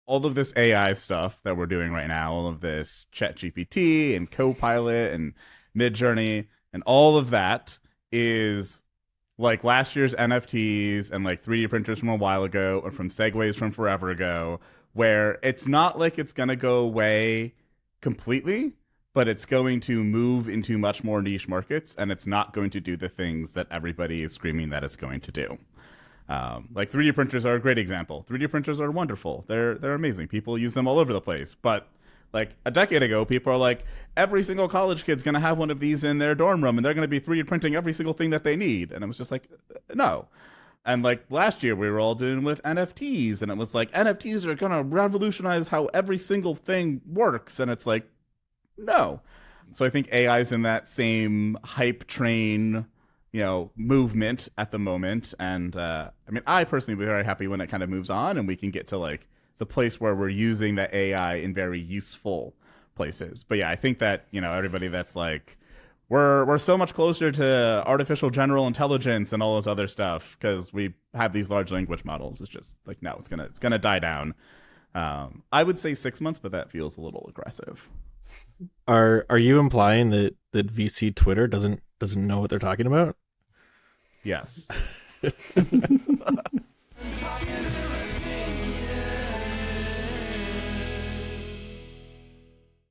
all of this AI stuff that we're doing right now, all of this Chat GPT and Copilot and Midjourney and all of that is like last year's NFTs and like 3D printers from a while ago or from segways from forever ago, where it's not like it's going to go away completely, but it's going to move into much more niche markets and it's not going to do the things that everybody is screaming that it's going to do. Like 3D printers are a great example. 3D printers are wonderful. They're amazing. People use them all over the place. But like a decade ago, people are like, every single college kid's gonna have one of these in their dorm room, and they're gonna be 3D printing every single thing that they need. And it was just like, no. And like last year, we were all doing with NFTs, and it was like NFTs are gonna revolutionize how every single thing works. And it's like, no. So I think AI is in that same hype train, movement at the moment. And I mean, I personally be very happy when it kind of moves on and we can get to like the place where we're using the AI in very useful places. But yeah, I think that, everybody that's like, we're so much closer to artificial general intelligence and all this other stuff because we have these large language models. It's just like, no, it's gonna die down. I would say 6 months, but that feels a little aggressive. Are you implying that VC Twitter doesn't know what they're talking about? Yes.